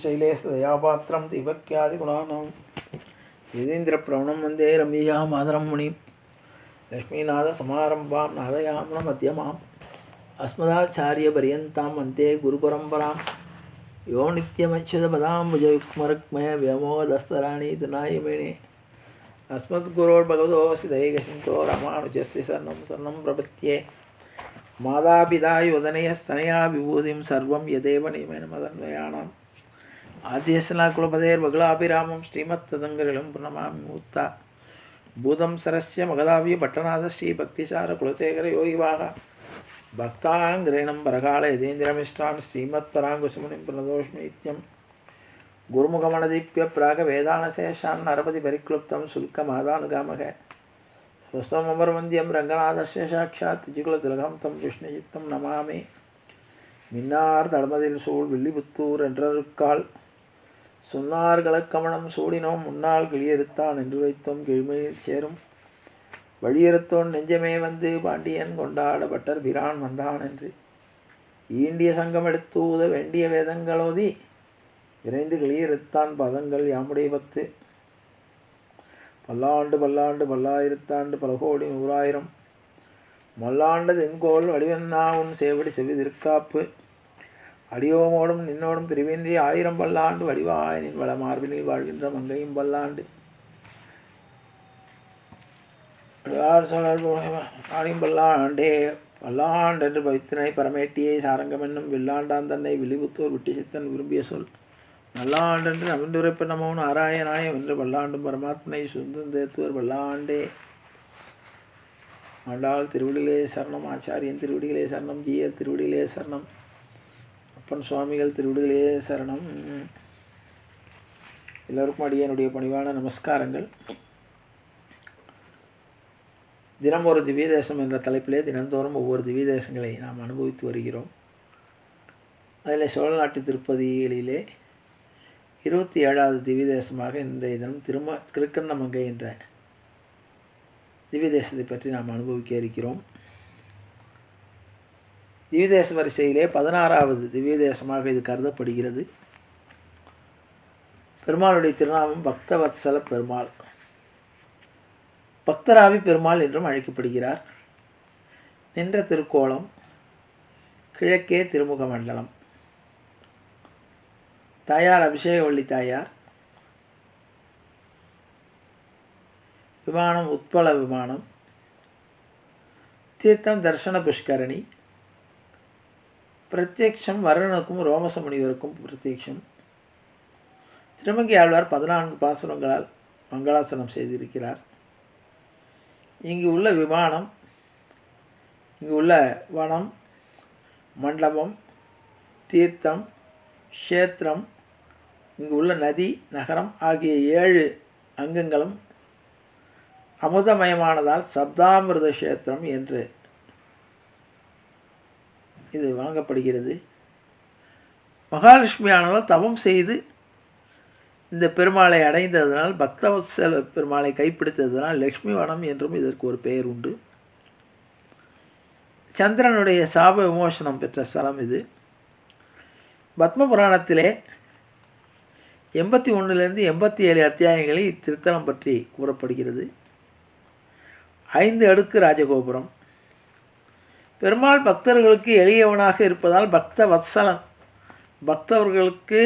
श्रीशैलेशदयापात्रं दीपक्यादिगुणानां यतीन्द्रप्रवणं वन्दे रम्यया मातरं मुनिं लक्ष्मीनाथसमारम्भां नादयामुनमध्यमाम् अस्मदाचार्यपर्यन्तां वन्दे गुरुपरम्परां यो नित्यमच्युतपदाम्बुजयुग्मरुक्मय व्योमोदस्तराणीतनायमेणे अस्मद्गुरोर्भगवतोऽस्य दैकसिन्धो रामानुजस्य शरणं प्रपद्ये मातापिता योधनयस्तनया विभूतिं सर्वं यदेव नियमेन मदन्वयाणाम् आद्यस्नाकुलपतेर्वगुलाभिरामं श्रीमत्तदङ्गरिलं प्रणमामि मूर्ता भूतं सरस्य मगधाव्यपट्टनाथ श्रीभक्तिसारकुलशेखरयोगिवाः भक्ताङ्ग्रेणं परकाल यतीन्द्रमिष्टान् श्रीमत्पराङ्कुशमुनिं प्रणतोऽस्मि नित्यं गुरुमुखमनदीप्य प्रागवेदानशेषान् नरपतिपरिक्लुप्तं शुल्कमादानुगामः स्वस्वमरवन्द्यं रङ्गनाथस्य साक्षात् त्रिजुगुलतिलकं तं विष्णुचित्तं नमामि மின்னார் தடமதில் சூழ் வில்லிபுத்தூர் என்றருக்கால் சொன்னார் கலக்கமணம் சூடினோம் முன்னாள் கிளியறுத்தான் என்று வைத்தோம் கிழ்மையில் சேரும் வழியறுத்தோன் நெஞ்சமே வந்து பாண்டியன் கொண்டாட பட்டர் பிரான் வந்தான் என்று ஈண்டிய சங்கம் எடுத்து ஊத வேண்டிய வேதங்களோதி விரைந்து கிளியறுத்தான் பதங்கள் யாமுடைய பத்து பல்லாண்டு பல்லாண்டு பல்லாயிரத்தாண்டு பல கோடி நூறாயிரம் மல்லாண்ட தென்கோள் வடிவென்னா உன் சேவடி செவி திருக்காப்பு அடியோமோடும் நின்னோடும் பிரிவின்றி ஆயிரம் பல்லாண்டு வடிவாயனின் வள மார்பினில் வாழ்கின்ற மங்கையும் பல்லாண்டு ஆடியும் பல்லாண்டே பல்லாண்டு என்று பவித்தினை பரமேட்டியை சாரங்கம் என்னும் வில்லாண்டான் தன்னை விழிபுத்தோர் விட்டு சித்தன் விரும்பிய சொல் நல்லாண்டென்று நவிண்டுரைப்ப நமோன் ஆராயநாயம் என்று பல்லாண்டும் பரமாத்மனை சுந்தம் தேத்துவர் பல்லாண்டே ஆண்டாள் திருவடிகளே சரணம், ஆச்சாரியன் திருவடிகளே சரணம், ஜீயர் திருவடிகளே சரணம், அப்பன் சுவாமிகள் திருவடிகளே சரணம். எல்லோருக்கும் அடியனுடைய பணிவான நமஸ்காரங்கள். தினம் ஒரு திவ்ய தேசம் என்ற தலைப்பிலே தினந்தோறும் ஒவ்வொரு திவ்ய தேசங்களை நாம் அனுபவித்து வருகிறோம். அதில் சோழ நாட்டு திருப்பதிகளிலே 27வது திவ்ய தேசமாக இன்றைய தினம் திருக்கண்ணமங்கை என்ற திவ்ய தேசத்தை பற்றி நாம் அனுபவிக்க இருக்கிறோம். திவ்ய தேச வரிசையிலே 16வது திவ்ய தேசமாக இது கருதப்படுகிறது. பெருமாளுடைய திருநாமம் பக்தவத்சல பெருமாள், பக்தராவி பெருமாள் என்றும் அழைக்கப்படுகிறார். நின்ற திருக்கோலம் கிழக்கே திருமுக மண்டலம். தாயார் அபிஷேகவள்ளி தாயார். விமானம் உத்பல விமானம். தீர்த்தம் தர்ஷன புஷ்கரணி. பிரத்யக்ஷம் வருணனுக்கும் ரோமச முனிவருக்கும் பிரத்யக்ஷம். திருமங்கை ஆழ்வார் 14 பாசுரங்களால் மங்களாசனம் செய்திருக்கிறார். இங்கு உள்ள விமானம், இங்கு உள்ள வனம், மண்டபம், தீர்த்தம், க்ஷேத்திரம், இங்கு உள்ள நதி, நகரம் ஆகிய 7 அங்கங்களும் அமுதமயமானதால் சப்தாமிருத கஷேத்திரம் என்று இது வழங்கப்படுகிறது. மகாலட்சுமியானவர் தவம் செய்து இந்த பெருமாளை அடைந்ததனால், பக்தவத்சல பெருமாளை கைப்பிடித்ததனால் லக்ஷ்மி வனம் என்றும் இதற்கு ஒரு பெயர் உண்டு. சந்திரனுடைய சாப விமோசனம் பெற்ற ஸ்தலம் இது. பத்ம புராணத்திலே 81லேருந்து 87 அத்தியாயங்களில் இத்திருத்தலம் பற்றி கூறப்படுகிறது. 5 அடுக்கு ராஜகோபுரம். பெருமாள் பக்தர்களுக்கு எளியவனாக இருப்பதால் பக்தவத்சலன், பக்தவர்களுக்கு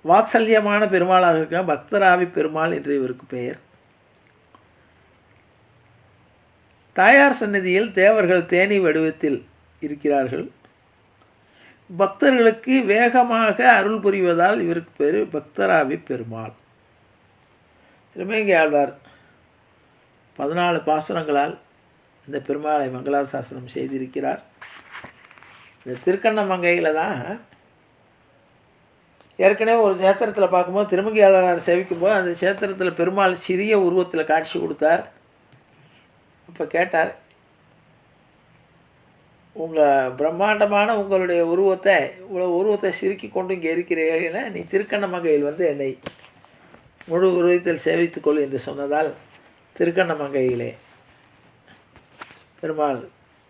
வாத்சல்யமான பெருமாளாக இருக்க பக்தராவி பெருமாள் என்று இவருக்கு பெயர். தாயார் சந்நிதியில் தேவர்கள் தேனி வடிவத்தில் இருக்கிறார்கள். பக்தர்களுக்கு வேகமாக அருள் புரிவதால் இவருக்கு பேர் பக்தராவி பெருமாள். திருமங்கை ஆழ்வார் 14 பாசுரங்களால் இந்த பெருமாளை மங்களாசாசனம் செய்திருக்கிறார். இந்த திருக்கண்ணமங்கையில் தான் ஏற்கனவே ஒரு சேத்திரத்தில் பார்க்கும்போது திருமங்கை ஆழ்வார் சேவிக்கும்போது அந்த சேத்திரத்தில் பெருமாள் சிறிய உருவத்தில் காட்சி கொடுத்தார். அப்போ கேட்டார், உங்கள் பிரம்மாண்டமான உங்களுடைய உருவத்தை, இவ்வளோ உருவத்தை சுருக்கி கொண்டு இங்கே இருக்கிறீர்கள, நீ திருக்கண்ணமங்கையில் வந்து என்னை முழு உருவத்தில் சேவித்துக்கொள் என்று சொன்னதால் திருக்கண்ணமங்கையிலே பெருமாள்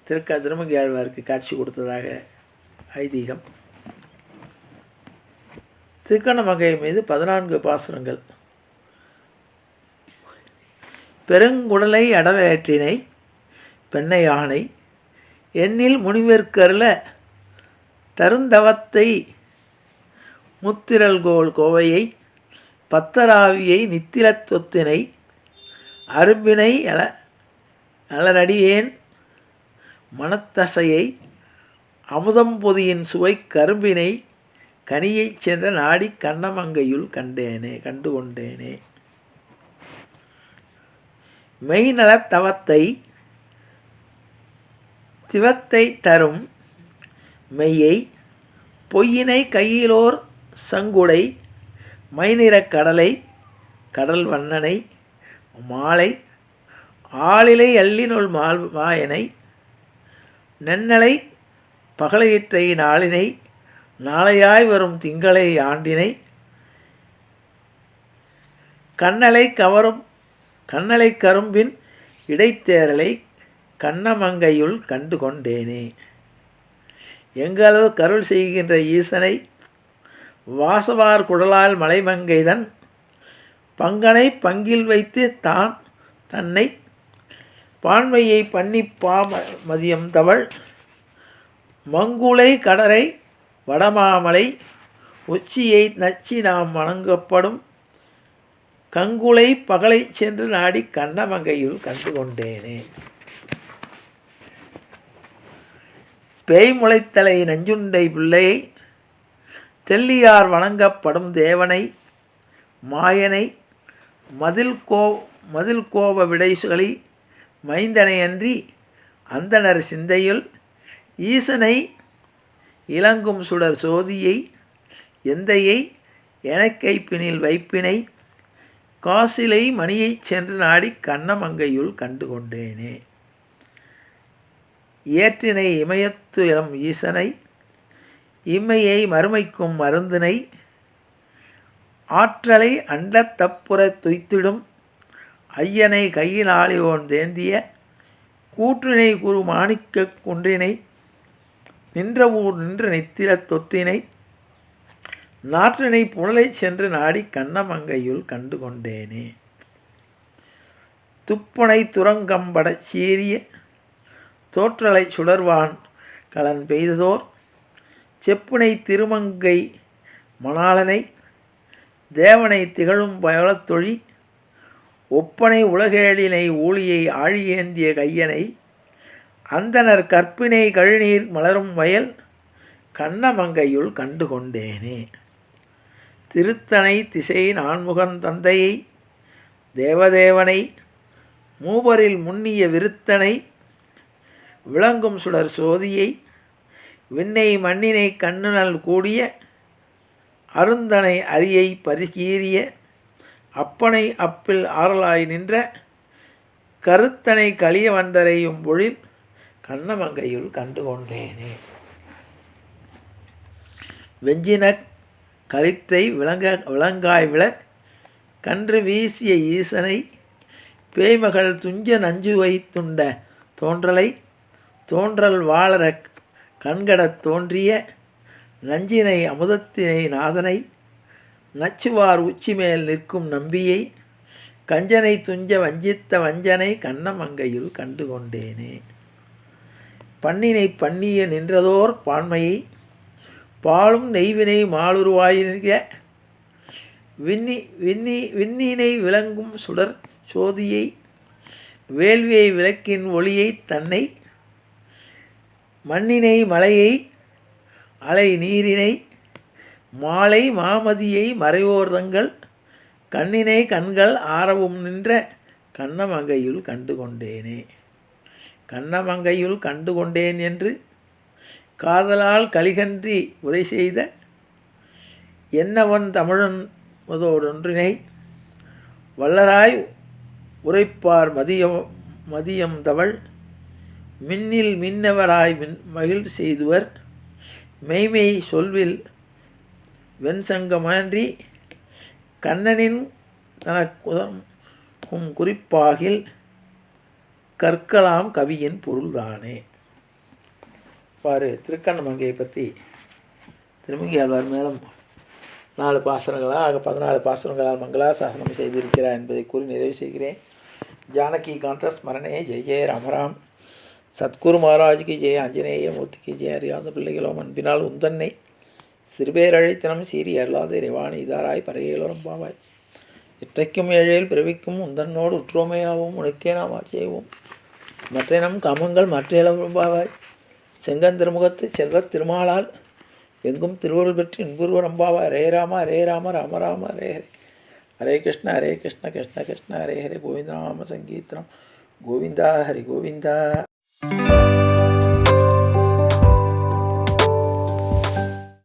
திருமங்கை ஆழ்வாருக்கு காட்சி கொடுத்ததாக ஐதீகம். திருக்கண்ணமங்கை மீது 14 பாசுரங்கள். பெருங்குடலை அடவேற்றினை பெண்ணை யானை எண்ணில் முனிவர்க்கருள தருந்தவத்தை முத்திரல்கோள் கோவையை பத்தராவியை நித்திலத் தொத்தினை அரும்பினை அலரடியேன் மனத்தசையை அமுதம்பொதியின் சுவை கரும்பினை கனியைச் சென்ற நாடி கண்ணமங்கையுள் கண்டு கொண்டேனே. மெய்நலத்தவத்தை திவத்தை தரும் மெய்யை பொய்யினை கையிலோர் சங்குடை மைநிறக் கடலை கடல் வண்ணனை மாலை ஆளிலை அள்ளினுள் மாயனை நென்னலை பகலையிற்றை நாளினை நாளையாய் வரும் திங்களை ஆண்டினை கண்ணலை கரும்பின் இடைத்தேரலை கண்ணமங்கையுள் கண்டு கொண்டேனே. எங்களது கருள் செய்கின்ற ஈசனை வாசவார் குடலால் மலைமங்கைதன் பங்கனை பங்கில் வைத்து தான் தன்னை பான்மையை பண்ணி மதியம் தவள் மங்குளை கடரை வடமாமலை உச்சியை நச்சி நாம் வணங்கப்படும் கங்குளை பகலை சென்று நாடி கண்ணமங்கையுள் கண்டு கொண்டேனே. பேய் முளைத்தலை நஞ்சுண்டை பிள்ளையை தெல்லியார் வணங்கப்படும் தேவனை மாயனை மதில் கோப விடைசுகளி மைந்தனை அன்றி அந்தனர் சிந்தையுள் ஈசனை இலங்கும் சுடர் சோதியை எந்தையை எனக்கைப்பினில் வைப்பினை காசிலை மணியைச் சென்று நாடி கண்ணமங்கையுள் கண்டு கொண்டேனே. ஏற்றினை இமயத்து இளம் ஈசனை இம்மையை மறுமைக்கும் மருந்தினை ஆற்றலை அண்டத் தப்புற துய்த்திடும் ஐயனை கையினாளியோன் தேந்திய கூற்றினை குரு மாணிக்க குன்றினை நின்ற ஊர் நின்ற நித்திர தொத்தினை நாற்றினை புனலை சென்று நாடி கண்ணமங்கையுள் கண்டு கொண்டேனே. துப்புனை துரங்கம்பட சீரிய தோற்றலை சுடர்வான் கலன் பெய்ததோர் செப்புனை திருமங்கை மணாளனை தேவனை திகழும் பயலத்தொழி ஒப்பனை உலகேழினை ஊழியை ஆழியேந்திய கையனை அந்தனர் கற்பினை கழுநீர் மலரும் வயல் கண்ணமங்கையுள் கண்டு கொண்டேனே. திருத்தனை திசை நான்முகன் தந்தையை தேவதேவனை மூவரில் முன்னிய விருத்தனை விளங்கும் சுடர் சோதியை விண்ணை மண்ணினை கண்ணுநல் கூடிய அருந்தனை அரியை பரிகீறிய அப்பனை அப்பில் ஆறலாய் நின்ற கருத்தனை கலிய வந்தரையும் பொழில் கண்ணமங்கையுள் கண்டு கொண்டேனே. வெஞ்சினக் களிற்றை விளங்காய் விளக் கன்று வீசிய ஈசனை பேய்மகள் துஞ்ச நஞ்சுவை துண்ட தோன்றலை தோன்றல் வாளர கண்கடத் தோன்றிய நஞ்சினை அமுதத்தினை நாதனை நச்சுவார் உச்சிமேல் நிற்கும் நம்பியை கஞ்சனை துஞ்ச வஞ்சித்த வஞ்சனை கண்ணமங்கையுள் கண்டு கொண்டேனே. பண்ணினை பண்ணிய நின்றதோர் பான்மையை பாலும் நெய்வினை மாலுருவாயின விண்ணினை விளங்கும் சுடர் சோதியை வேள்வியை விளக்கின் ஒளியை தன்னை மண்ணினை மலையை அலை நீரினை மாலை மாமதியை மறைவோர்தங்கள் கண்ணினை கண்கள் ஆரவும் நின்ற கண்ணமங்கையுள் கண்டு கொண்டேனே. கண்ணமங்கையுள் கண்டு கொண்டேன் என்று காதலால் கலிகன்றி உரை செய்த என்னவன் தமிழன் முதோடொன்றினை வல்லராய் உரைப்பார் மதியம் தவள் மின்னில் மின்னவராய் மகிழ் செய்துவர் மெய்மை சொல்வில் வெண்சங்கமான்றி கண்ணனின் தனக்கும் குறிப்பாகில் கற்கலாம் கவியின் பொருள்தானே. இவ்வாறு திருக்கண்ணமங்கையை பற்றி திருமங்கை ஆழ்வார் மேலும் 4 பாசுரங்களால் 14 பாசுரங்களால் மங்களாசாசனம் செய்திருக்கிறார் என்பதை கூறி நிறைவு செய்கிறேன். ஜானகி காந்த ஸ்மரணே ஜெய ஜெய ராமராம். சத்குரு மகாராஜுக்கு ஜெய, ஆஞ்சநேய மூர்த்திக்கு ஜெய. அறியாத பிள்ளைகளோம் அன்பினால் உந்தன்னை சிறுபேரழைத்தனம் சீரி அருளாத இறைவாணி இதாராய் பறையலோரம் பாவாய். இற்றைக்கும் ஏழையில் பிறவிக்கும் உந்தன்னோடு உற்றோமையாகவும் உனக்கே நாம் ஆட்சியவும் மற்ற நம் காமங்கள் மற்ற பாவாய். செங்கந்திருமுகத்து செல்வத் திருமாலால் எங்கும் திருவருள் பெற்று இன்புருவர் அம்பாவாய். ஹரே ராம ஹரே ராம ராம ராம ஹரே ஹரே. ஹரே கிருஷ்ண கிருஷ்ண கிருஷ்ண ஹரே ஹரே. கோவிந்தநாம சங்கீர்த்தனம் கோவிந்தா ஹரி கோவிந்தா.